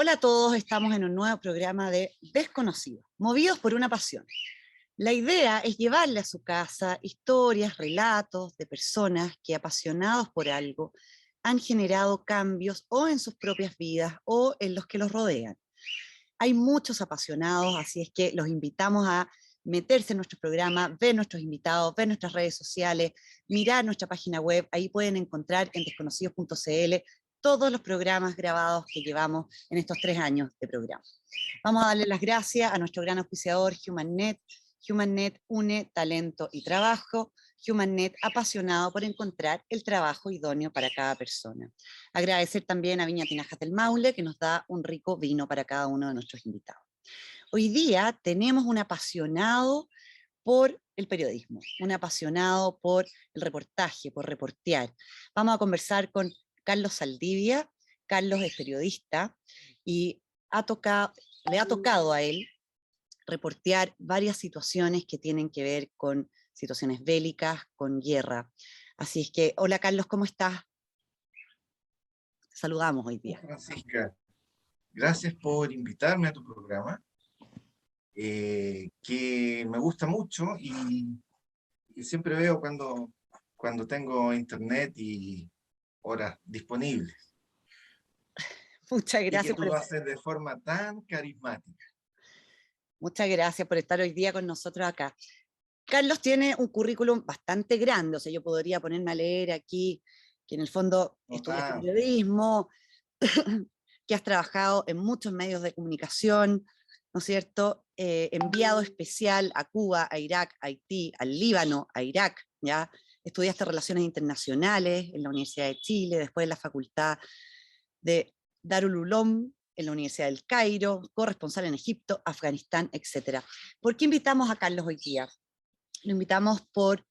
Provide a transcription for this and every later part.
Hola a todos, estamos en un nuevo programa de Desconocidos, movidos por una pasión. La idea es llevarle a su casa historias, relatos de personas que, apasionados por algo, han generado cambios o en sus propias vidas o en los que los rodean. Hay muchos apasionados, así es que los invitamos a meterse en nuestro programa, ver nuestros invitados, ver nuestras redes sociales, mirar nuestra página web. Ahí pueden encontrar en desconocidos.cl todos los programas grabados que llevamos en estos 3 años de programa. Vamos a darle las gracias a nuestro gran auspiciador HumanNet. HumanNet une talento y trabajo. HumanNet, apasionado por encontrar el trabajo idóneo para cada persona. Agradecer también a Viña Tinajas del Maule, que nos da un rico vino para cada uno de nuestros invitados. Hoy día tenemos un apasionado por el periodismo, un apasionado por el reportaje, por reportear. Vamos a conversar con Carlos Saldivia. Carlos es periodista y le ha tocado a él reportear varias situaciones que tienen que ver con situaciones bélicas, con guerra. Así es que, hola Carlos, ¿cómo estás? Te saludamos hoy día. Francisca, gracias por invitarme a tu programa, que me gusta mucho y siempre veo cuando tengo internet y horas disponibles. Muchas Y que gracias tú lo haces de forma tan carismática. Muchas gracias por estar hoy día con nosotros acá. Carlos tiene un currículum bastante grande, o sea, yo podría ponerme a leer aquí que en el fondo estudiaste periodismo, que has trabajado en muchos medios de comunicación, ¿no es cierto? Enviado especial a Cuba, a Irak, a Haití, al Líbano, a Irak, ¿ya? Estudiaste Relaciones Internacionales en la Universidad de Chile, después en la Facultad de Darul Uloom, en la Universidad del Cairo, corresponsal en Egipto, Afganistán, etc. ¿Por qué invitamos a Carlos hoy día? Lo invitamos porque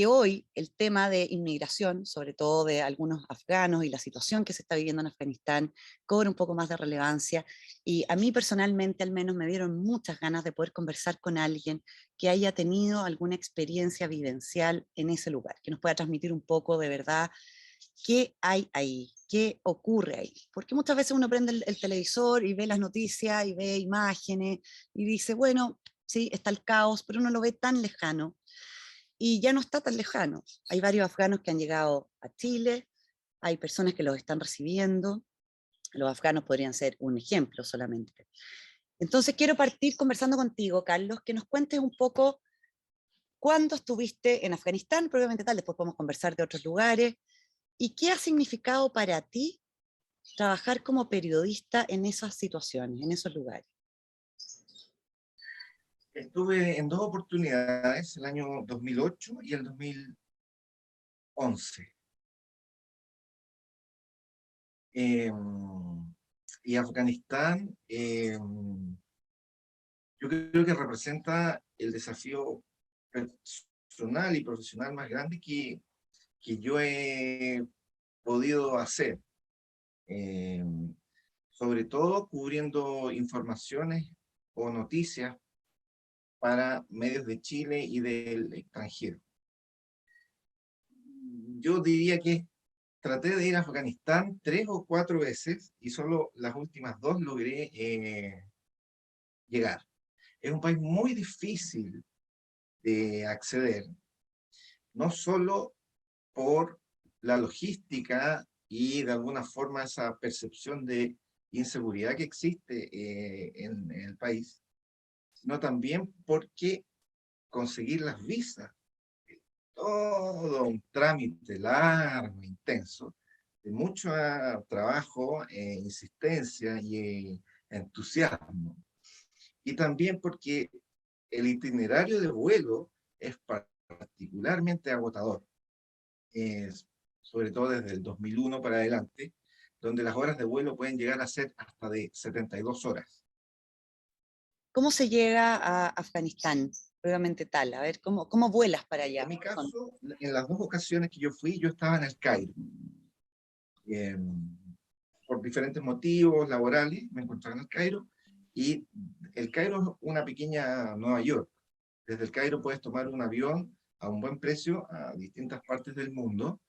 hoy el tema de inmigración, sobre todo de algunos afganos y la situación que se está viviendo en Afganistán, cobra un poco más de relevancia, y a mí personalmente al menos me dieron muchas ganas de poder conversar con alguien que haya tenido alguna experiencia vivencial en ese lugar, que nos pueda transmitir un poco de verdad qué hay ahí, qué ocurre ahí. Porque muchas veces uno prende el televisor y ve las noticias y ve imágenes y dice, bueno, sí, está el caos, pero uno lo ve tan lejano. Y ya no está tan lejano. Hay varios afganos que han llegado a Chile, hay personas que los están recibiendo. Los afganos podrían ser un ejemplo solamente. Entonces quiero partir conversando contigo, Carlos, que nos cuentes un poco cuándo estuviste en Afganistán, probablemente tal, después podemos conversar de otros lugares, y qué ha significado para ti trabajar como periodista en esas situaciones, en esos lugares. Estuve en 2 oportunidades, el año 2008 y el 2011. Y Afganistán, yo creo que representa el desafío personal y profesional más grande que yo he podido hacer, sobre todo cubriendo informaciones o noticias para medios de Chile y del extranjero. Yo diría que traté de ir a Afganistán 3 o 4 veces y solo las últimas 2 logré llegar. Es un país muy difícil de acceder, no solo por la logística y de alguna forma esa percepción de inseguridad que existe en el país, sino también porque conseguir las visas, todo un trámite largo, intenso, de mucho trabajo, insistencia y entusiasmo. Y también porque el itinerario de vuelo es particularmente agotador, sobre todo desde el 2001 para adelante, donde las horas de vuelo pueden llegar a ser hasta de 72 horas. ¿Cómo se llega a Afganistán? Obviamente tal, a ver, ¿cómo vuelas para allá? En mi caso, en las 2 ocasiones que yo fui, yo estaba en el Cairo. Por diferentes motivos laborales, me encontraba en el Cairo, y el Cairo es una pequeña Nueva York. Desde el Cairo puedes tomar un avión a un buen precio a distintas partes del mundo,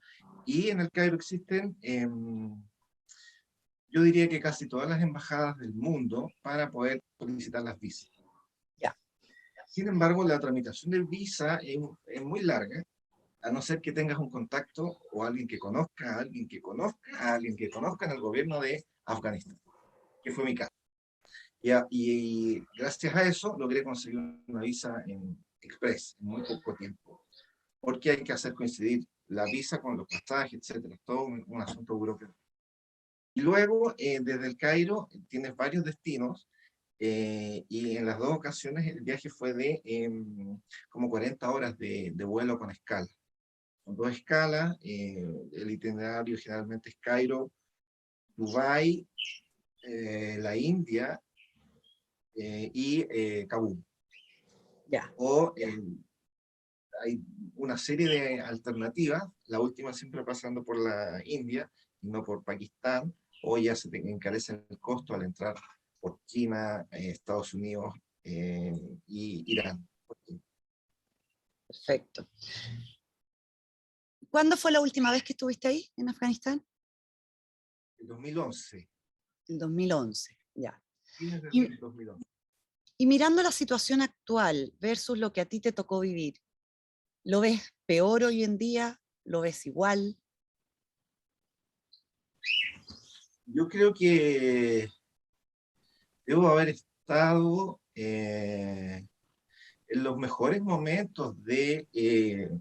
y en el Cairo existen yo diría que casi todas las embajadas del mundo para poder solicitar las visas. Ya. Sin embargo, la tramitación de visa es muy larga, a no ser que tengas un contacto o alguien que conozca a alguien que conozca a alguien que conozca en el gobierno de Afganistán, que fue mi caso. Y gracias a eso logré conseguir una visa en express, en muy poco tiempo, porque hay que hacer coincidir la visa con los pasajes, etcétera, todo un asunto burocrático. Y luego, desde el Cairo, tienes varios destinos, y en las dos ocasiones el viaje fue de como 40 horas de vuelo con escala. Con dos escalas, el itinerario generalmente es Cairo, Dubái, la India y Kabul. Ya. O hay una serie de alternativas, la última siempre pasando por la India y no por Pakistán, o ya se te encarece el costo al entrar por China, Estados Unidos y Irán. Perfecto. ¿Cuándo fue la última vez que estuviste ahí, en Afganistán? El 2011. El 2011, ya. Fines del Y, 2011. y mirando la situación actual versus lo que a ti te tocó vivir, ¿lo ves peor hoy en día? ¿Lo ves igual? Yo creo que debo haber estado en los mejores momentos de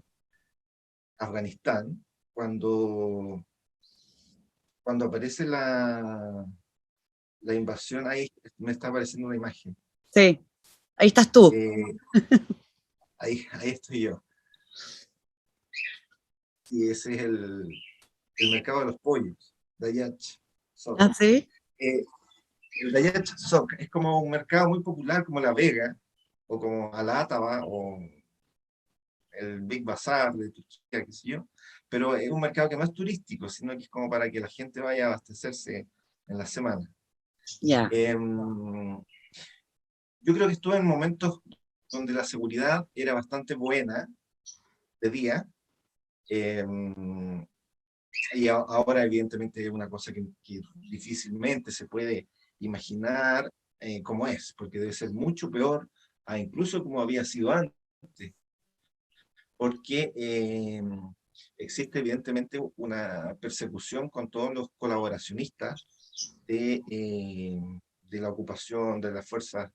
Afganistán, cuando aparece la invasión. Ahí me está apareciendo una imagen. Sí, ahí estás tú. Ahí estoy yo. Y ese es el mercado de los pollos, Dayach Sok. ¿Ah, sí? El Dayach Sok es como un mercado muy popular como La Vega, o como Al-Ataba, o el Big Bazar de Turquía, qué sé yo, pero es un mercado que no es turístico, sino que es como para que la gente vaya a abastecerse en la semana. Ya. Yo creo que estuve en momentos donde la seguridad era bastante buena de día, eh, y ahora evidentemente es una cosa que difícilmente se puede imaginar cómo es, porque debe ser mucho peor a incluso como había sido antes, porque existe evidentemente una persecución con todos los colaboracionistas de la ocupación de las fuerzas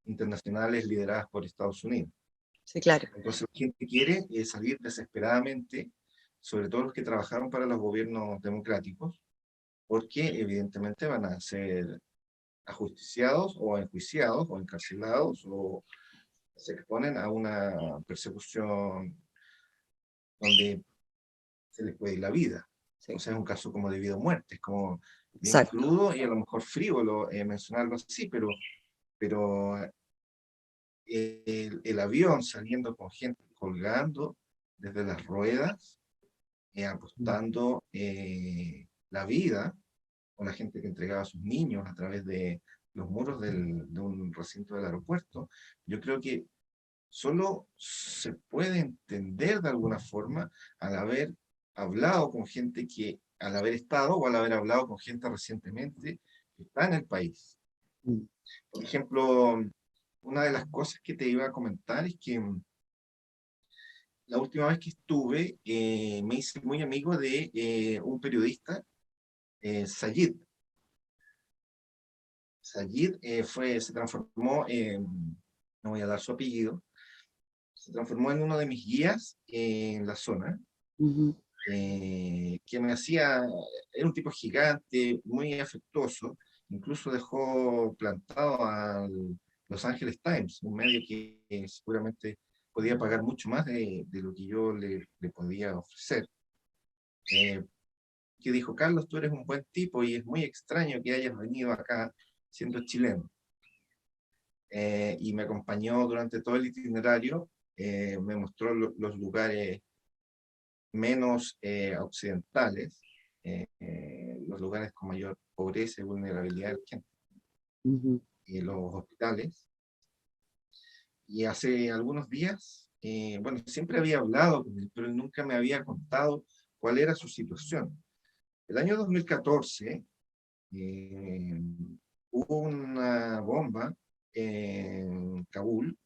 internacionales lideradas por Estados Unidos. Sí, claro. Entonces la gente quiere salir desesperadamente, sobre todo los que trabajaron para los gobiernos democráticos, porque evidentemente van a ser ajusticiados o enjuiciados o encarcelados o se exponen a una persecución donde se les puede ir la vida. Sí. O sea, es un caso como de vida o muerte, es como bien Exacto. crudo y a lo mejor frívolo mencionarlo así, pero el avión saliendo con gente colgando desde las ruedas, apostando la vida, con la gente que entregaba a sus niños a través de los muros de un recinto del aeropuerto. Yo creo que solo se puede entender de alguna forma al haber hablado con gente que, al haber estado o al haber hablado con gente recientemente que está en el país. Por ejemplo, una de las cosas que te iba a comentar es que la última vez que estuve me hice muy amigo de un periodista, Sayid. Sayid se transformó, no voy a dar su apellido, se transformó en uno de mis guías en la zona, que me hacía, era un tipo gigante, muy afectuoso, incluso dejó plantado al Los Angeles Times, un medio que seguramente podía pagar mucho más de lo que yo le podía ofrecer. Que dijo: Carlos, tú eres un buen tipo y es muy extraño que hayas venido acá siendo chileno. Y me acompañó durante todo el itinerario, me mostró los lugares menos occidentales, los lugares con mayor pobreza y vulnerabilidad de la gente, y los hospitales. Y hace algunos días, bueno, siempre había hablado con él, pero él nunca me había contado cuál era su situación. El año 2014, eh, hubo una bomba en Kabul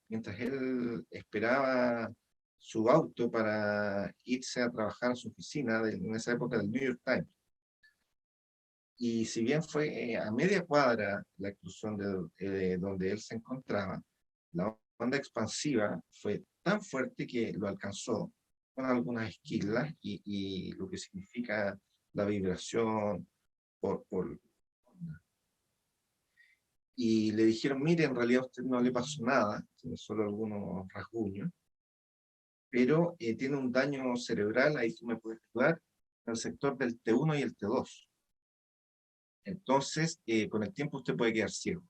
mientras él esperaba su auto para irse a trabajar a su oficina en esa época del New York Times. Y si bien fue a media cuadra la explosión de donde él se encontraba, la onda expansiva fue tan fuerte que lo alcanzó con algunas esquirlas y lo que significa la vibración por. Y le dijeron, mire, en realidad a usted no le pasó nada, tiene solo algunos rasguños, pero tiene un daño cerebral, ahí tú me puedes ayudar, en el sector del T1 y el T2. Entonces, con el tiempo usted puede quedar ciego.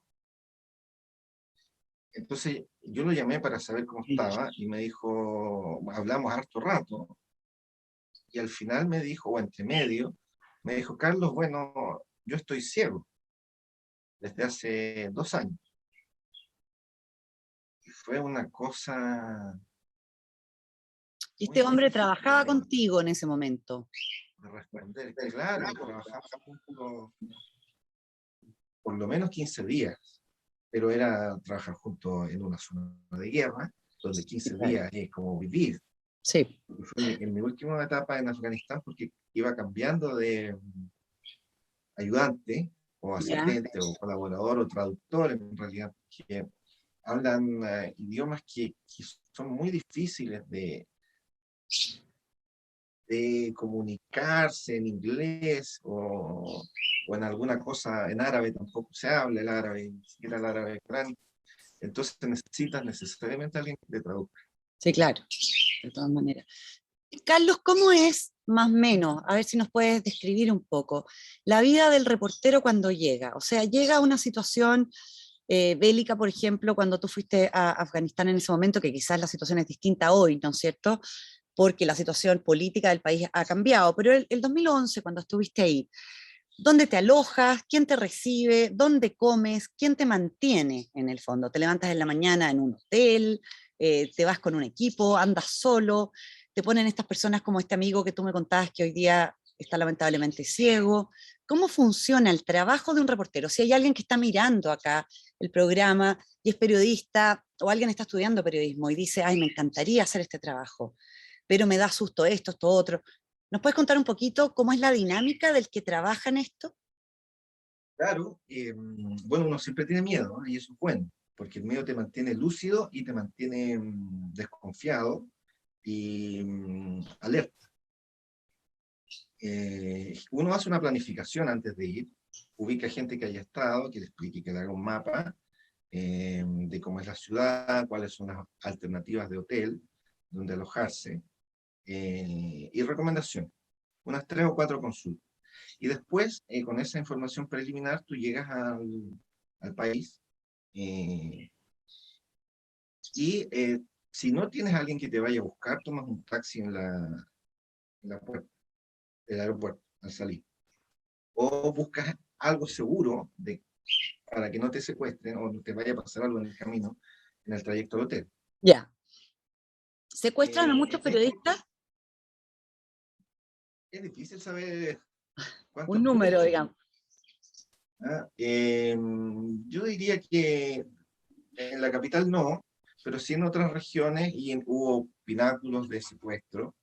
Entonces, yo lo llamé para saber cómo estaba y me dijo, hablamos harto rato, y al final me dijo, o entre medio, me dijo, Carlos, bueno, yo estoy ciego desde hace 2 años. Y fue una cosa Y muy este hombre difícil trabajaba contigo en ese momento. de responder. Claro, trabajamos juntos por lo menos 15 días, pero era trabajar juntos en una zona de guerra, donde 15 días es como vivir. Sí. Fue en mi última etapa en Afganistán porque iba cambiando de ayudante o asistente o colaborador o traductor en realidad, que hablan idiomas que son muy difíciles de comunicarse en inglés o en alguna cosa en árabe, tampoco se habla el árabe, ni siquiera el árabe Corán. Entonces necesitas necesariamente a alguien que te traduzca. Sí, claro, de todas maneras. Carlos, ¿cómo es más o menos? A ver si nos puedes describir un poco la vida del reportero cuando llega. O sea, llega a una situación bélica, por ejemplo, cuando tú fuiste a Afganistán en ese momento, que quizás la situación es distinta hoy, ¿no es cierto? Porque la situación política del país ha cambiado, pero el 2011, cuando estuviste ahí, ¿dónde te alojas? ¿Quién te recibe? ¿Dónde comes? ¿Quién te mantiene en el fondo? ¿Te levantas en la mañana en un hotel? ¿Te vas con un equipo? ¿Andas solo? ¿Te ponen estas personas como este amigo que tú me contabas que hoy día está lamentablemente ciego? ¿Cómo funciona el trabajo de un reportero? Si hay alguien que está mirando acá el programa y es periodista, o alguien está estudiando periodismo y dice, ay, me encantaría hacer este trabajo, pero me da susto esto otro. ¿Nos puedes contar un poquito cómo es la dinámica del que trabaja en esto? Claro, bueno, uno siempre tiene miedo, ¿no? Y eso es bueno, porque el miedo te mantiene lúcido y te mantiene desconfiado y alerta. Uno hace una planificación antes de ir, ubica gente que haya estado, que le explique, que le haga un mapa de cómo es la ciudad, cuáles son las alternativas de hotel, donde alojarse, y recomendaciones, unas 3 o 4 consultas. Y después, con esa información preliminar, tú llegas al país eh, y si no tienes a alguien que te vaya a buscar, tomas un taxi en la puerta del aeropuerto al salir. O buscas algo seguro para que no te secuestren o no te vaya a pasar algo en el camino, en el trayecto al hotel. Ya. ¿Secuestran a muchos periodistas? Es difícil saber Un cuántos número, muchos. digamos. ¿Ah? Yo diría que en la capital no, pero sí en otras regiones hubo pináculos de secuestro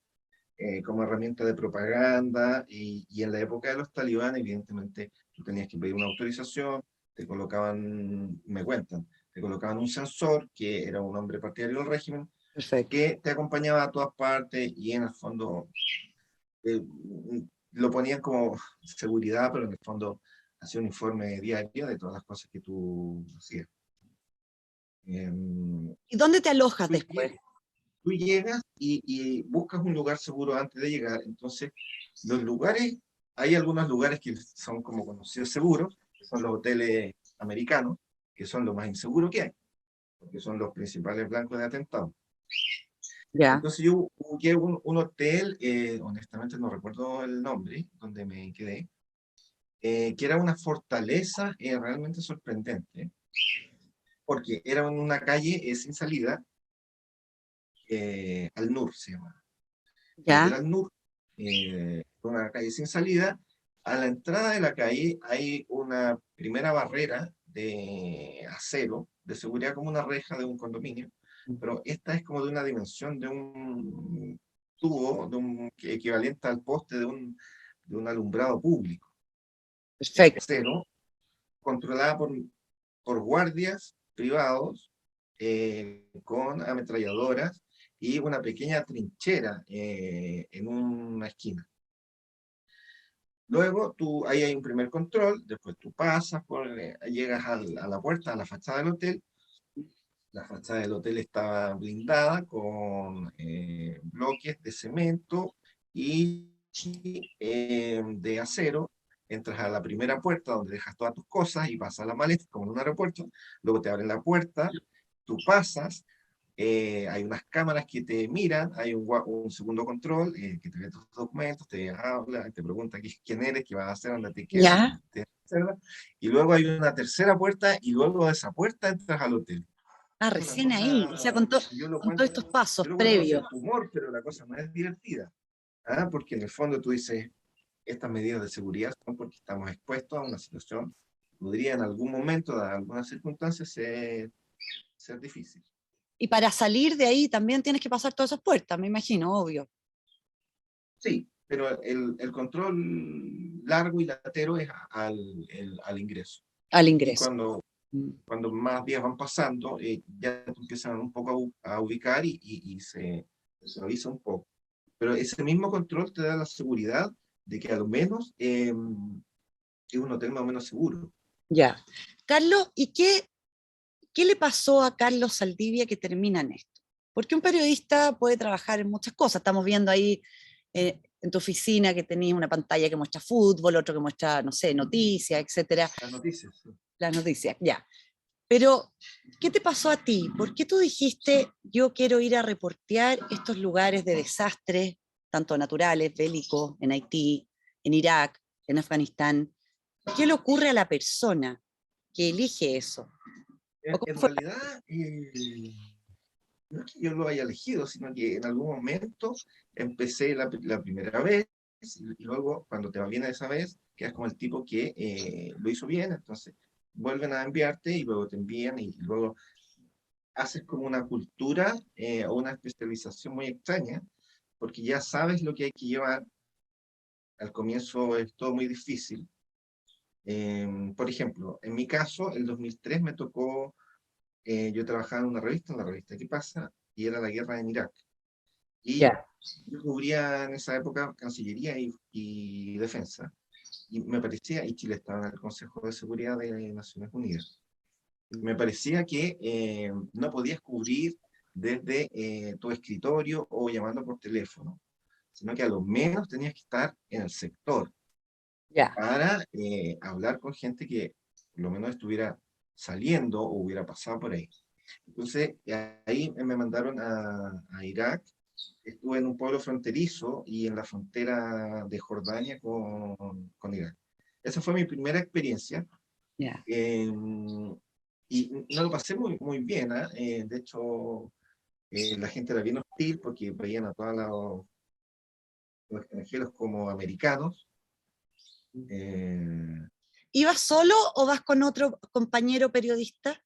como herramienta de propaganda y en la época de los talibanes, evidentemente, tú tenías que pedir una autorización, te colocaban, me cuentan, te colocaban un censor que era un hombre partidario del régimen Perfecto. que te acompañaba a todas partes y en el fondo eh, lo ponían como seguridad, pero en el fondo hacía un informe diario de todas las cosas que tú hacías. ¿Y dónde te alojas Tú, después? tú llegas y buscas un lugar seguro antes de llegar, entonces los lugares, hay algunos lugares que son como conocidos seguros, que son los hoteles americanos, que son los más inseguros que hay, porque son los principales blancos de atentados. Ya. Entonces yo busqué un hotel, honestamente no recuerdo el nombre, donde me quedé, que era una fortaleza realmente sorprendente, porque era en una calle sin salida, Al-Nur se llama. Ya. Hotel Al-Nur, una calle sin salida, A la entrada de la calle hay una primera barrera de acero, de seguridad, como una reja de un condominio, pero esta es como de una dimensión de un tubo, equivalente al poste de un alumbrado público. Es Perfecto. acero, controlada por guardias privados, con ametralladoras y una pequeña trinchera en una esquina. Luego ahí hay un primer control, después tú pasas, llegas a la puerta, a la fachada del hotel. La fachada del hotel estaba blindada con bloques de cemento y de acero. Entras a la primera puerta donde dejas todas tus cosas y pasas la maleta como en un aeropuerto. Luego te abren la puerta, tú pasas, hay unas cámaras que te miran, hay un segundo control que te ve tus documentos, te habla, te pregunta quién eres, qué vas a hacer, dónde te quedas, Ya. y luego hay una tercera puerta y luego de esa puerta entras al hotel. Ah, Es una recién ahí, o sea, cosa, con todos estos pasos yo lo cuento con previos. cierto humor, pero la cosa no es divertida, ¿ah? Porque en el fondo tú dices, estas medidas de seguridad son porque estamos expuestos a una situación que podría en algún momento, dadas algunas circunstancias, ser difícil. Y para salir de ahí también tienes que pasar todas esas puertas, me imagino, obvio, Sí, pero el control largo y latero es al ingreso. al Y ingreso. cuando más días van pasando, ya te empiezan un poco a ubicar y se suaviza un poco. Pero ese mismo control te da la seguridad de que al menos es un hotel más o menos seguro. Ya. Carlos, ¿y qué le pasó a Carlos Saldivia que termina en esto? Porque un periodista puede trabajar en muchas cosas. Estamos viendo ahí en tu oficina que tenías una pantalla que muestra fútbol, otro que muestra, no sé, noticias, etcétera. Las noticias, sí. Las noticias, ya. Pero, ¿qué te pasó a ti? ¿Por qué tú dijiste, yo quiero ir a reportear estos lugares de desastre, tanto naturales, bélicos, en Haití, en Irak, en Afganistán? ¿Qué le ocurre a la persona que elige eso? ¿O cómo En fue? realidad, no es que yo lo haya elegido, sino que en algún momento empecé la primera vez y luego cuando te va bien esa vez, quedas como el tipo que lo hizo bien, entonces vuelven a enviarte y luego te envían y luego haces como una cultura o una especialización muy extraña, porque ya sabes lo que hay que llevar. Al comienzo es todo muy difícil. Por ejemplo, en mi caso, el 2003 me tocó, yo trabajaba en la revista ¿Qué pasa? Y era la guerra en Irak. Y Ya. yo cubría en esa época Cancillería y Defensa. Y me parecía, y Chile estaba en el Consejo de Seguridad de Naciones Unidas. Me parecía que no podías cubrir desde tu escritorio o llamando por teléfono, sino que a lo menos tenías que estar en el sector Ya. para hablar con gente que por lo menos estuviera saliendo o hubiera pasado por ahí. Entonces, ahí me mandaron a Irak. Estuve en un pueblo fronterizo y en la frontera de Jordania con Irak. Esa fue mi primera experiencia. Ya. Eh, y no lo pasé muy bien, ¿ah? De hecho, la gente era bien hostil porque veían a todos los extranjeros como americanos. Eh, ¿Ibas solo o vas con otro compañero periodista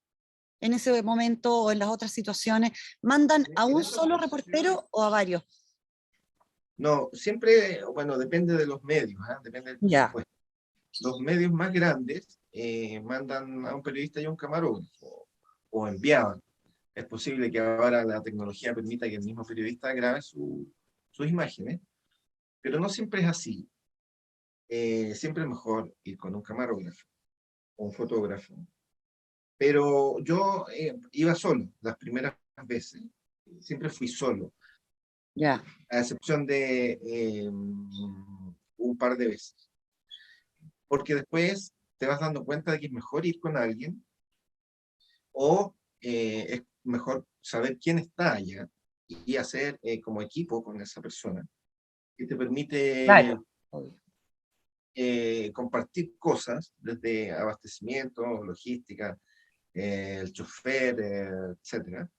en ese momento o en las otras situaciones? ¿Mandan a en un esa solo ocasión, reportero o a varios? no, siempre, bueno, depende de los medios, ¿ah? Depende del Ya. presupuesto. Los medios más grandes mandan a un periodista y a un camarógrafo, o enviaban. Es posible que ahora la tecnología permita que el mismo periodista grabe sus imágenes, pero no siempre es así. Siempre es mejor ir con un camarógrafo o un fotógrafo. Pero yo iba solo las primeras veces. Siempre fui solo, Ya. a excepción de un par de veces. Porque después te vas dando cuenta de que es mejor ir con alguien o es mejor saber quién está allá y hacer como equipo con esa persona, que te permite Claro. Obvio. compartir cosas desde abastecimiento, logística, el chofer, etcétera,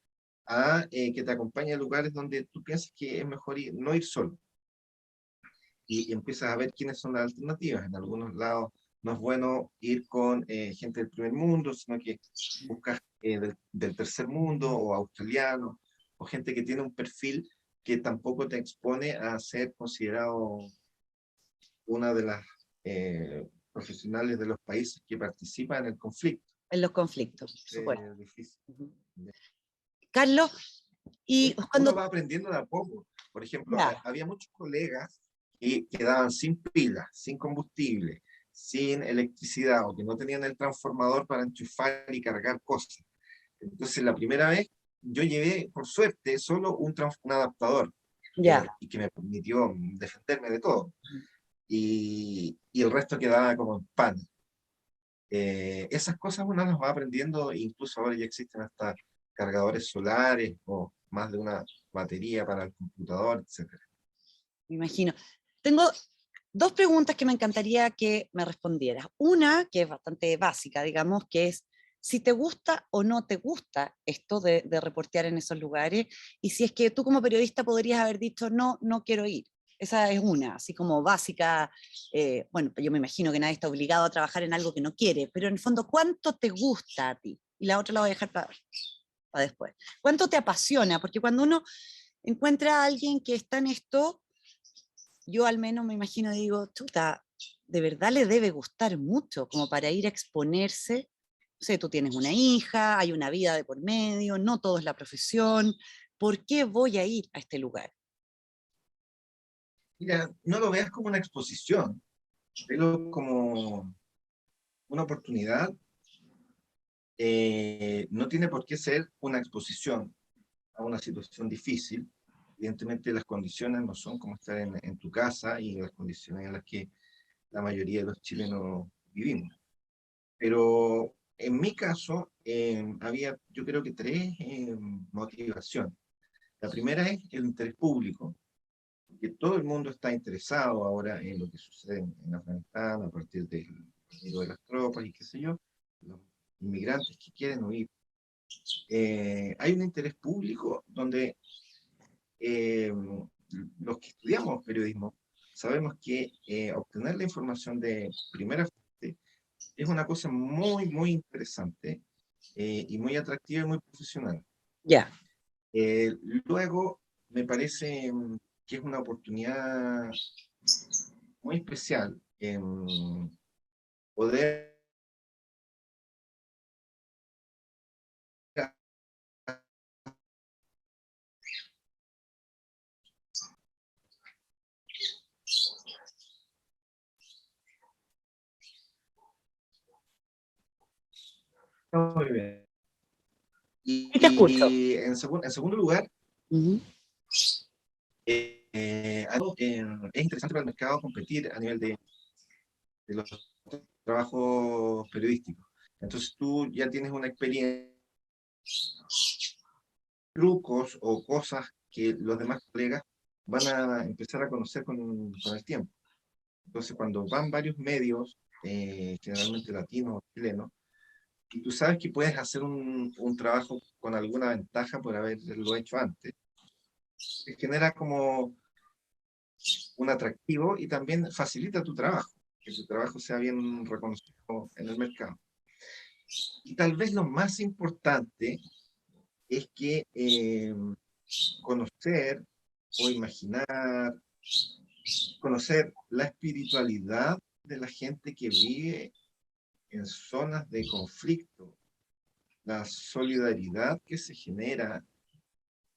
a que te acompañe a lugares donde tú piensas que es mejor no ir solo. y empiezas a ver quiénes son las alternativas. En algunos lados no es bueno ir con gente del primer mundo, sino que buscas del tercer mundo o australiano, o gente que tiene un perfil que tampoco te expone a ser considerado una de las profesionales de los países que participan en el conflicto. En los conflictos, por supuesto. Difícil. Carlos, y cuando... Uno va aprendiendo de a poco. Por ejemplo, Ya. había muchos colegas que quedaban sin pilas, sin combustible, sin electricidad, o que no tenían el transformador para enchufar y cargar cosas. Entonces, la primera vez, yo llevé, por suerte, solo un adaptador, Ya. y que me permitió defenderme de todo. Y el resto quedaba como en pan. Esas cosas uno las va aprendiendo, incluso ahora ya existen hasta cargadores solares o más de una batería para el computador, etc. Me imagino. Tengo dos preguntas que me encantaría que me respondieras. Una, que es bastante básica, digamos, que es si te gusta o no te gusta esto de reportear en esos lugares, y si es que tú como periodista podrías haber dicho, no, no quiero ir. Esa es una, así como básica. Bueno, yo me imagino que nadie está obligado a trabajar en algo que no quiere, pero en el fondo, ¿cuánto te gusta a ti? Y la otra la voy a dejar para después. ¿Cuánto te apasiona? Porque cuando uno encuentra a alguien que está en esto, yo al menos me imagino, digo, chuta, de verdad le debe gustar mucho como para ir a exponerse. No sé, tú tienes una hija, hay una vida de por medio, no todo es la profesión. ¿Por qué voy a ir a este lugar? Mira, no lo veas como una exposición, velo como una oportunidad. No tiene por qué ser una exposición a una situación difícil. Evidentemente las condiciones no son como estar en tu casa y las condiciones en las que la mayoría de los chilenos vivimos. Pero en mi caso había, yo creo que tres motivaciones. La primera es el interés público, que todo el mundo está interesado ahora en lo que sucede en Afganistán a partir del retiro de las tropas y qué sé yo, los inmigrantes que quieren huir. Hay un interés público donde los que estudiamos periodismo sabemos que obtener la información de primera fuente es una cosa muy, muy interesante y muy atractiva y muy profesional. Ya. Luego, me parece que es una oportunidad muy especial en poder muy bien. Y te escucho. En segundo lugar, Uh-huh. es interesante para el mercado competir a nivel de los trabajos periodísticos. Entonces tú ya tienes una experiencia, trucos o cosas que los demás colegas van a empezar a conocer con el tiempo. Entonces cuando van varios medios, generalmente latinos o chilenos, y tú sabes que puedes hacer un trabajo con alguna ventaja por haberlo hecho antes, te genera como un atractivo y también facilita tu trabajo, que tu trabajo sea bien reconocido en el mercado. Y tal vez lo más importante es que conocer o imaginar, conocer la espiritualidad de la gente que vive en zonas de conflicto, la solidaridad que se genera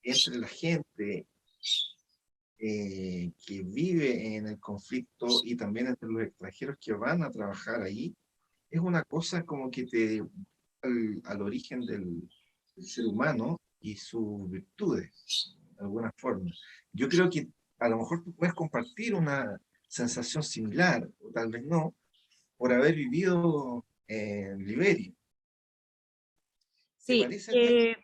entre la gente que vive en el conflicto y también entre los extranjeros que van a trabajar ahí, es una cosa como que te al origen del ser humano y sus virtudes, de alguna forma. Yo creo que a lo mejor tú puedes compartir una sensación similar, o tal vez no, por haber vivido en Liberia. ¿Te Sí, parece, Alberto?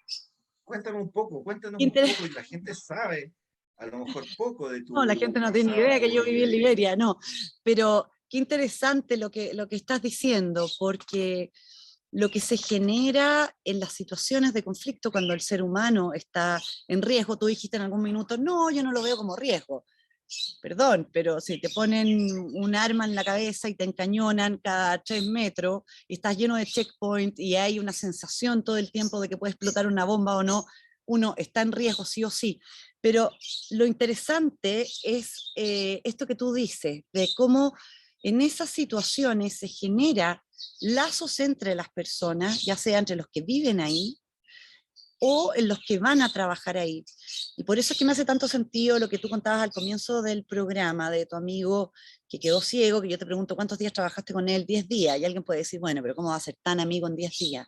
Cuéntanos un poco, y la gente sabe a lo mejor poco de no, la gente tu no tiene ni idea que pasado yo en viví en Liberia. Liberia, no. Pero qué interesante lo que estás diciendo, porque lo que se genera en las situaciones de conflicto cuando el ser humano está en riesgo, tú dijiste en algún minuto, no, yo no lo veo como riesgo. perdón, pero si te ponen un arma en la cabeza y te encañonan cada 3 metros, y estás lleno de checkpoint y hay una sensación todo el tiempo de que puede explotar una bomba o no, uno está en riesgo sí o sí. Pero lo interesante es esto que tú dices, de cómo en esas situaciones se genera lazos entre las personas, ya sea entre los que viven ahí, o en los que van a trabajar ahí. Y por eso es que me hace tanto sentido lo que tú contabas al comienzo del programa de tu amigo que quedó ciego, que yo te pregunto cuántos días trabajaste con él, 10 días, y alguien puede decir, bueno, pero ¿cómo va a ser tan amigo en 10 días?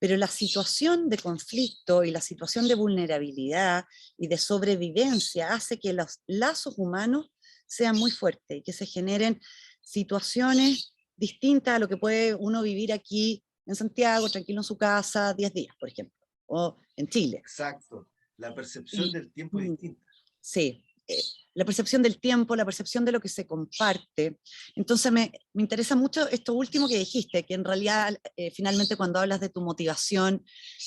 Pero la situación de conflicto y la situación de vulnerabilidad y de sobrevivencia hace que los lazos humanos sean muy fuertes y que se generen situaciones distintas a lo que puede uno vivir aquí en Santiago, tranquilo en su casa, 10 días, por ejemplo, o en Chile. Exacto. La percepción Y, del tiempo es distinta. sí, la percepción del tiempo, la percepción de lo que se comparte. Entonces me interesa mucho esto último que dijiste, que en realidad finalmente cuando hablas de tu motivación,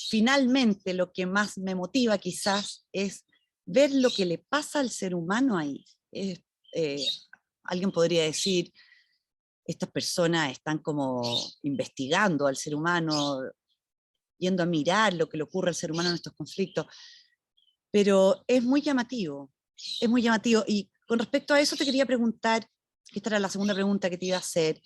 finalmente lo que más me motiva quizás es ver lo que le pasa al ser humano ahí. Eh, alguien podría decir, estas personas están como investigando al ser humano, yendo a mirar lo que le ocurre al ser humano en estos conflictos, pero es muy llamativo, es muy llamativo. Y con respecto a eso te quería preguntar, que esta era la segunda pregunta que te iba a hacer,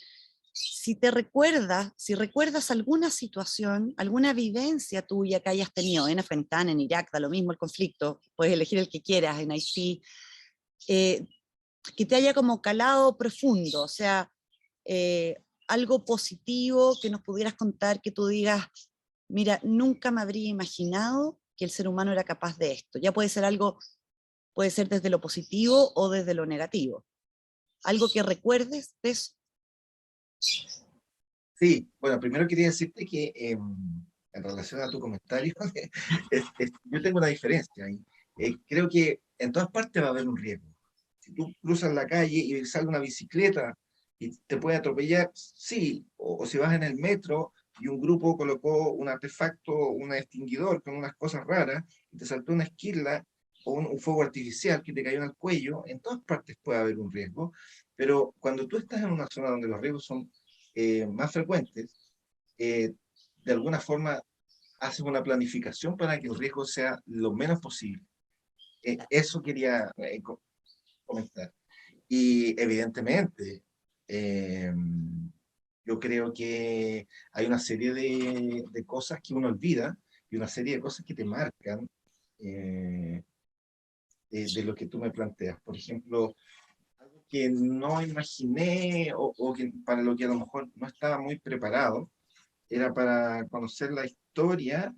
si te recuerdas, si recuerdas alguna situación, alguna vivencia tuya que hayas tenido en Afganistán, en Irak, da lo mismo el conflicto, puedes elegir el que quieras, en Haití, eh, que te haya como calado profundo, o sea, algo positivo que nos pudieras contar, que tú digas, mira, nunca me habría imaginado que el ser humano era capaz de esto. Ya puede ser algo, puede ser desde lo positivo o desde lo negativo. Algo que recuerdes de eso. Sí, bueno, primero quería decirte que en relación a tu comentario, yo tengo una diferencia ahí. Creo que en todas partes va a haber un riesgo. Si tú cruzas la calle y sale una bicicleta y te puede atropellar, sí, o si vas en el metro y un grupo colocó un artefacto, un extinguidor con unas cosas raras y te saltó una esquirla o un fuego artificial que te cayó en el cuello, en todas partes puede haber un riesgo, pero cuando tú estás en una zona donde los riesgos son más frecuentes, de alguna forma haces una planificación para que el riesgo sea lo menos posible. Eso quería comentar. Y evidentemente, eh, yo creo que hay una serie de cosas que uno olvida y una serie de cosas que te marcan eh, de lo que tú me planteas. Por ejemplo, algo que no imaginé o que para lo que a lo mejor no estaba muy preparado era para conocer la historia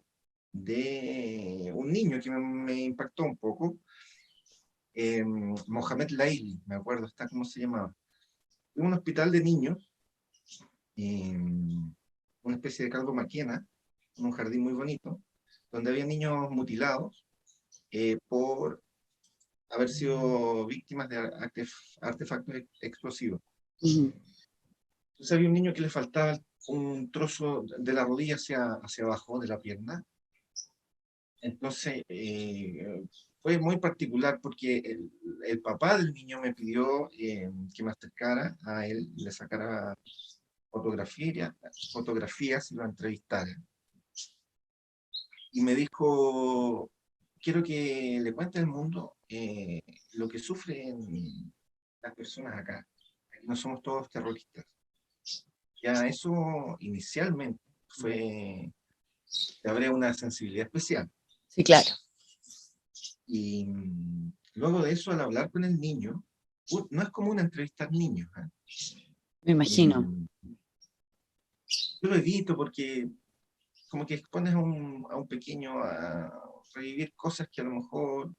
de un niño que me impactó un poco, Mohamed Laili, me acuerdo, está cómo se llamaba. En un hospital de niños, una especie de Calvo Maquena, en un jardín muy bonito, donde había niños mutilados por haber sido víctimas de artefactos explosivos. Uh-huh. Entonces había un niño que le faltaba un trozo de la rodilla hacia abajo de la pierna. Entonces, fue muy particular porque el papá del niño me pidió que me acercara a él, le sacara fotografías y lo entrevistara. Y me dijo, quiero que le cuente al mundo lo que sufren las personas acá. Aquí no somos todos terroristas. Ya eso inicialmente te abre una sensibilidad especial. Sí, claro. Y luego de eso, al hablar con el niño, no es común entrevistar niños. Me imagino. Yo lo evito porque como que expones a un pequeño a revivir cosas que a lo mejor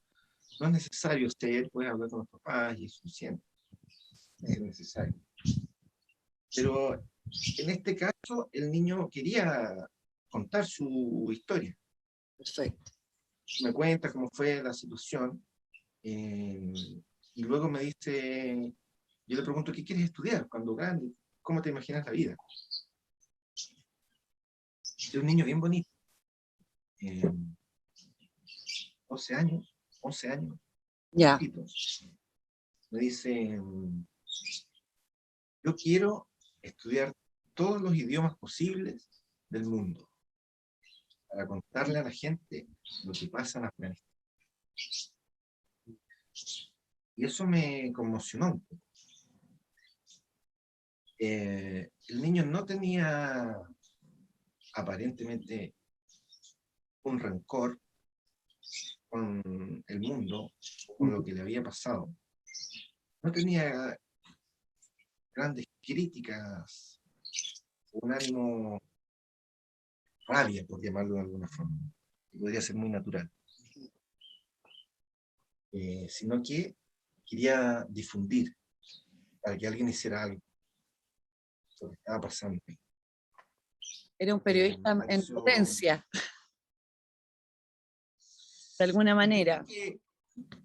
no es necesario hacer, puedes hablar con los papás y es suficiente, es necesario. Pero en este caso, el niño quería contar su historia. Perfecto. Me cuenta cómo fue la situación y luego me dice, yo le pregunto, ¿qué quieres estudiar cuando grande? ¿Cómo te imaginas la vida? Es un niño bien bonito, eh, 12 años, 11 años, Ya. repito. me dice, yo quiero estudiar todos los idiomas posibles del mundo para contarle a la gente lo que pasa en Afganistán. Y eso me conmocionó un poco. El niño no tenía aparentemente un rencor con el mundo, con lo que le había pasado. No tenía grandes críticas, un ánimo, rabia, por llamarlo de alguna forma, que podría ser muy natural. Sino que quería difundir para que alguien hiciera algo lo que estaba pasando. Era un periodista en potencia, de alguna manera.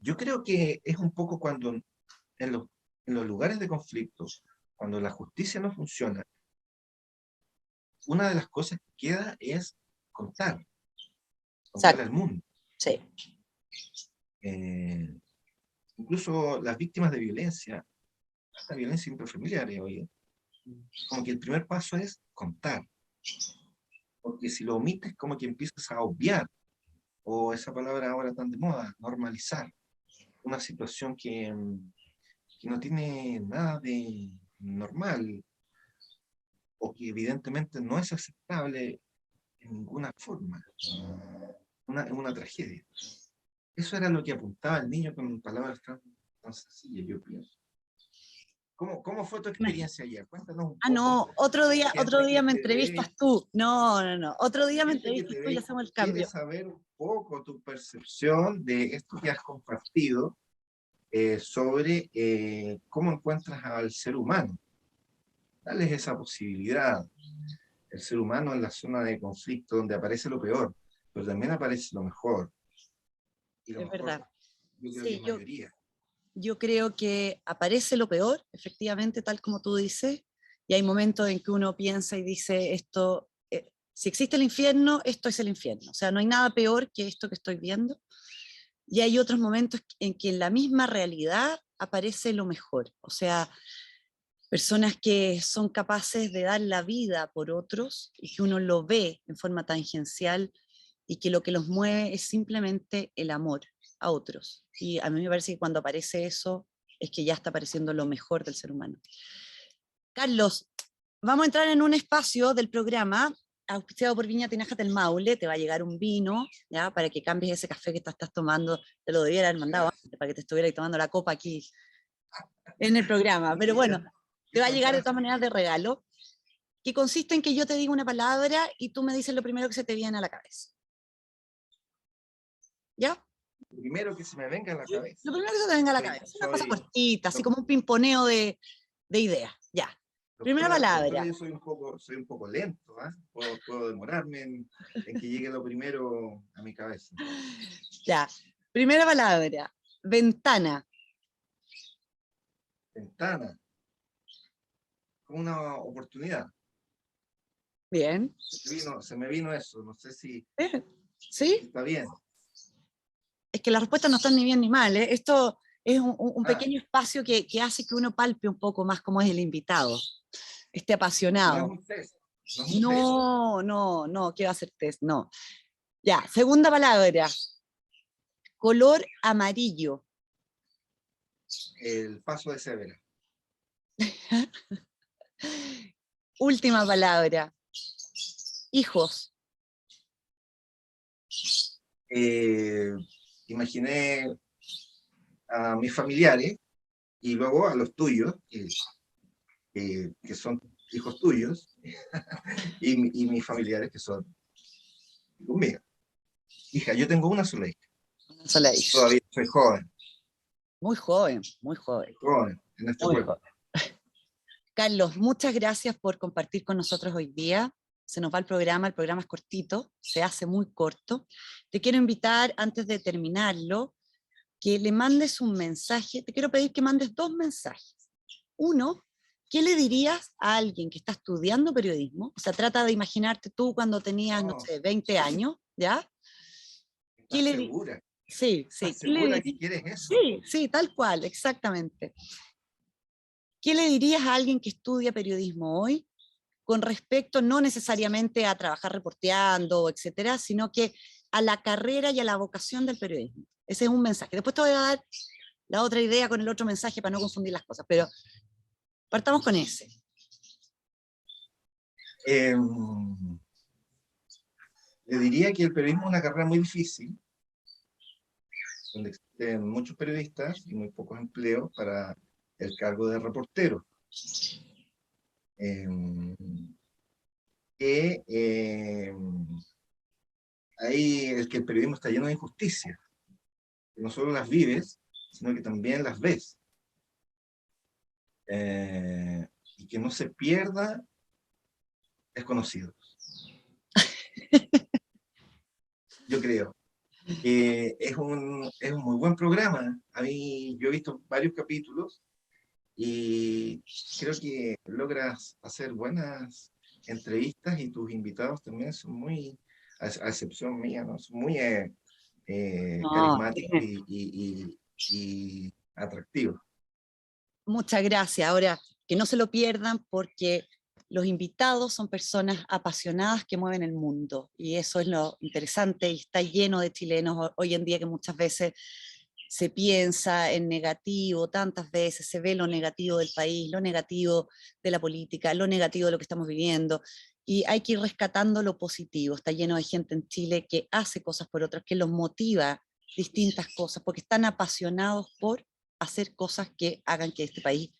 Yo creo que es un poco cuando en los lugares de conflicto, cuando la justicia no funciona, una de las cosas que queda es contarle al mundo. Sí. Incluso las víctimas de violencia, hasta violencia intrafamiliar, oye, como que el primer paso es contar. Porque si lo omites, como que empiezas a obviar, o esa palabra ahora tan de moda, normalizar, una situación que no tiene nada de normal, o que evidentemente no es aceptable en ninguna forma. Es una tragedia. Eso era lo que apuntaba el niño con palabras tan sencillas, yo pienso. ¿Cómo fue tu experiencia allá? Cuéntanos un poco. No, otro día me entrevistas tú. No. Otro día me entrevistas tú y hacemos el cambio. Quiero saber un poco tu percepción de esto que has compartido sobre cómo encuentras al ser humano. Dales esa posibilidad. El ser humano en la zona de conflicto donde aparece lo peor, pero también aparece lo mejor. Y lo es mejor, verdad. yo creo que mayoría. Yo creo que aparece lo peor, efectivamente, tal como tú dices, y hay momentos en que uno piensa y dice, esto, si existe el infierno, esto es el infierno. O sea, no hay nada peor que esto que estoy viendo. Y hay otros momentos en que en la misma realidad aparece lo mejor. O sea, personas que son capaces de dar la vida por otros y que uno lo ve en forma tangencial y que lo que los mueve es simplemente el amor a otros. Y a mí me parece que cuando aparece eso es que ya está apareciendo lo mejor del ser humano. Carlos, vamos a entrar en un espacio del programa auspiciado por Viña Tinaja del Maule. Te va a llegar un vino, ¿ya? Para que cambies ese café que estás tomando. Te lo debiera haber mandado antes para que te estuviera tomando la copa aquí en el programa. Pero bueno, te va a llegar de todas maneras de regalo, que consiste en que yo te digo una palabra y tú me dices lo primero que se te viene a la cabeza. ¿Ya? Lo primero que se me venga a la cabeza. Lo primero que se te venga a la cabeza. Una cosa cortita, así como un pimponeo de ideas. Ya. Primera palabra. Yo soy un poco lento, ¿eh? Puedo demorarme en que llegue lo primero a mi cabeza. Ya. Primera palabra. Ventana. Ventana. Una oportunidad. Bien. Se me vino eso, no sé si ¿Sí? está bien. Es que las respuestas no están ni bien ni mal, ¿eh? Esto es un pequeño espacio que hace que uno palpe un poco más cómo es el invitado, esté apasionado. No es un test. No, ¿qué va a ser test? No. Ya, segunda palabra. Color amarillo. El paso de cebra. Última palabra. Hijos. Imaginé a mis familiares y luego a los tuyos, que son hijos tuyos, y mis familiares que son hijos míos. Hija, yo tengo una sola hija. Una sola hija. Todavía soy joven. Muy joven, muy joven. Joven en este juego. Carlos, muchas gracias por compartir con nosotros hoy día. Se nos va el programa es cortito, se hace muy corto. Te quiero invitar, antes de terminarlo, que le mandes un mensaje. Te quiero pedir que mandes 2 mensajes. Uno, ¿qué le dirías a alguien que está estudiando periodismo? O sea, trata de imaginarte tú cuando tenías, no sé, 20 años, ¿ya? ¿Estás segura? Sí, sí. ¿Estás segura que quieres eso? Sí, sí, tal cual, exactamente. ¿Qué le dirías a alguien que estudia periodismo hoy con respecto no necesariamente a trabajar reporteando, etcétera, sino que a la carrera y a la vocación del periodismo? Ese es un mensaje. Después te voy a dar la otra idea con el otro mensaje para no confundir las cosas, pero partamos con ese. Le diría que el periodismo es una carrera muy difícil, donde existen muchos periodistas y muy pocos empleos para el cargo de reportero. Hay el que el periodismo está lleno de injusticias, que no solo las vives, sino que también las ves. Y que no se pierda desconocidos. Yo creo que es un muy buen programa. A mí, yo he visto varios capítulos y creo que logras hacer buenas entrevistas y tus invitados también son muy, a excepción mía, ¿no? Son muy No, carismáticos y atractivos. muchas gracias. Ahora, que no se lo pierdan porque los invitados son personas apasionadas que mueven el mundo y eso es lo interesante y está lleno de chilenos hoy en día que muchas veces se piensa en negativo, tantas veces se ve lo negativo del país, lo negativo de la política, lo negativo de lo que estamos viviendo y hay que ir rescatando lo positivo. Está lleno de gente en Chile que hace cosas por otros, que los motiva distintas cosas porque están apasionados por hacer cosas que hagan que este país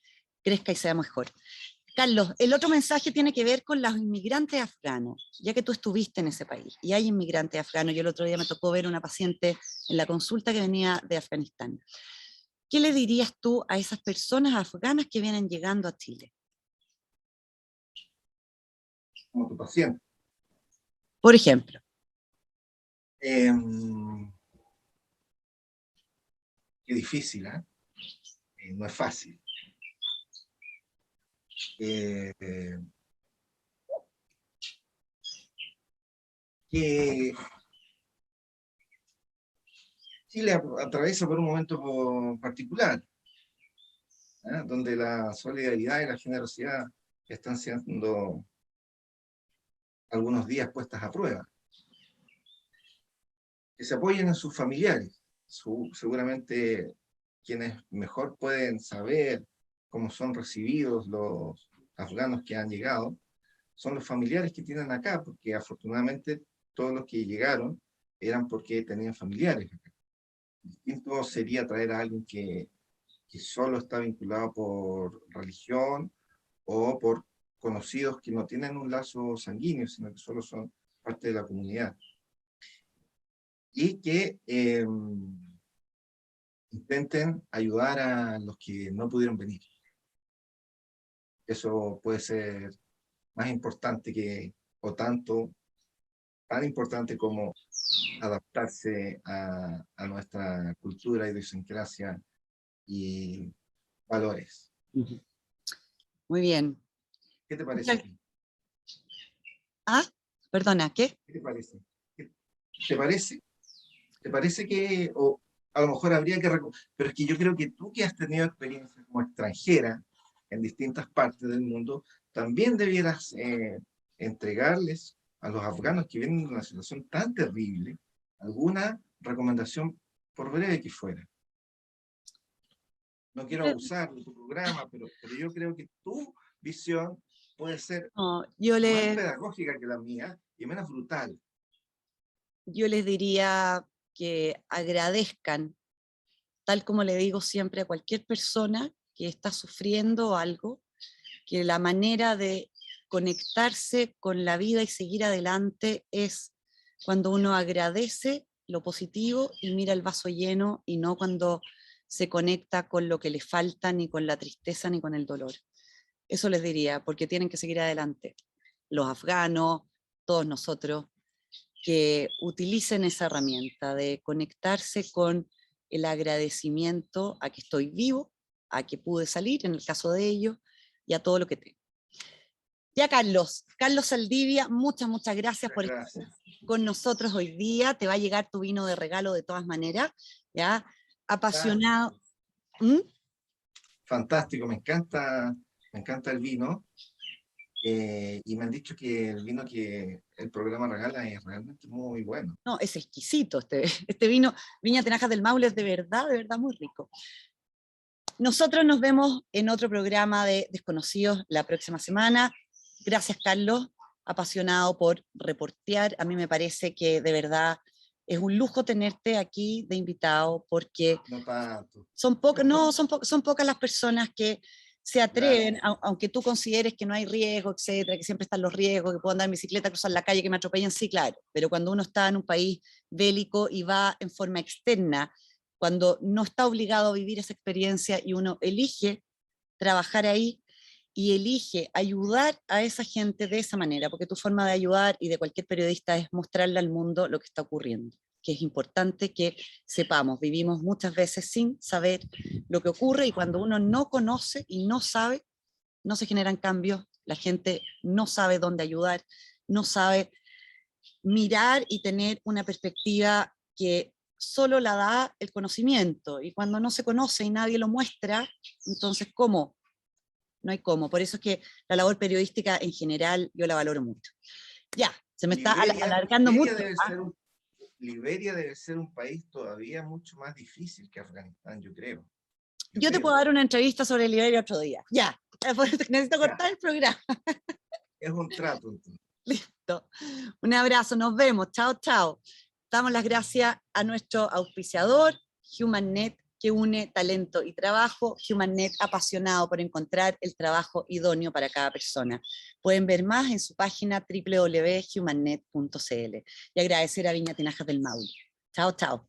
crezca y sea mejor. Carlos, el otro mensaje tiene que ver con los inmigrantes afganos, ya que tú estuviste en ese país y hay inmigrantes afganos. Yo el otro día me tocó ver una paciente en la consulta que venía de Afganistán. ¿Qué le dirías tú a esas personas afganas que vienen llegando a Chile? Como tu paciente. Por ejemplo. Qué difícil, ¿eh? No es fácil. Que Chile atraviesa por un momento particular, ¿eh? Donde la solidaridad y la generosidad están siendo algunos días puestas a prueba. Que se apoyen en sus familiares. Seguramente quienes mejor pueden saber cómo son recibidos los afganos que han llegado son los familiares que tienen acá, porque afortunadamente todos los que llegaron eran porque tenían familiares acá. Distinto sería traer a alguien que solo está vinculado por religión o por conocidos que no tienen un lazo sanguíneo, sino que solo son parte de la comunidad. Y que intenten ayudar a los que no pudieron venir. Eso puede ser más importante o tan importante como adaptarse a nuestra cultura, idiosincrasia y valores. Muy bien. ¿Qué te parece a ti? Ah, perdona, ¿qué? ¿Qué te parece? ¿Te parece? ¿Te parece que, o a lo mejor habría que, pero es que yo creo que tú que has tenido experiencia como extranjera en distintas partes del mundo, también debieras entregarles a los afganos que vienen de una situación tan terrible alguna recomendación, por breve que fuera. No quiero abusar de tu programa, pero yo creo que tu visión puede ser más pedagógica que la mía y menos brutal. Yo les diría que agradezcan, tal como le digo siempre a cualquier persona que está sufriendo algo, que la manera de conectarse con la vida y seguir adelante es cuando uno agradece lo positivo y mira el vaso lleno y no cuando se conecta con lo que le falta, ni con la tristeza, ni con el dolor. Eso les diría, porque tienen que seguir adelante. Los afganos, todos nosotros, que utilicen esa herramienta de conectarse con el agradecimiento a que estoy vivo, a que pude salir, en el caso de ellos, y a todo lo que tengo. Ya Carlos Saldivia, muchas gracias por gracias. con nosotros hoy día. Te va a llegar tu vino de regalo de todas maneras, ¿ya? Apasionado. ¿Mm? Fantástico, me encanta el vino. Y me han dicho que el vino que el programa regala es realmente muy bueno. No, es exquisito este vino. Viña Tinajas del Maule es de verdad muy rico. Nosotros nos vemos en otro programa de Desconocidos la próxima semana. Gracias, Carlos, apasionado por reportear. A mí me parece que de verdad es un lujo tenerte aquí de invitado, porque No tanto. son pocas las personas que se atreven, Claro. aunque tú consideres que no hay riesgo, etcétera, que siempre están los riesgos, que puedo andar en bicicleta, cruzar la calle, que me atropellen, sí, claro, pero cuando uno está en un país bélico y va en forma externa, cuando no está obligado a vivir esa experiencia y uno elige trabajar ahí y elige ayudar a esa gente de esa manera, porque tu forma de ayudar y de cualquier periodista es mostrarle al mundo lo que está ocurriendo, que es importante que sepamos. Vivimos muchas veces sin saber lo que ocurre, y cuando uno no conoce y no sabe, no se generan cambios, la gente no sabe dónde ayudar, no sabe mirar y tener una perspectiva que solo la da el conocimiento, y cuando no se conoce y nadie lo muestra, entonces ¿cómo? No hay cómo. Por eso es que la labor periodística en general yo la valoro mucho. Ya, se me está alargando mucho. Liberia debe ser un país todavía mucho más difícil que Afganistán, yo creo. Yo te puedo dar una entrevista sobre Liberia otro día. Ya, necesito cortar el programa. Es un trato, entonces. Listo. Un abrazo, nos vemos. Chao, chao. Damos las gracias a nuestro auspiciador, HumanNet, que une talento y trabajo. HumanNet, apasionado por encontrar el trabajo idóneo para cada persona. Pueden ver más en su página www.humannet.cl. Y agradecer a Viña Tinajas del Maule. Chao, chao.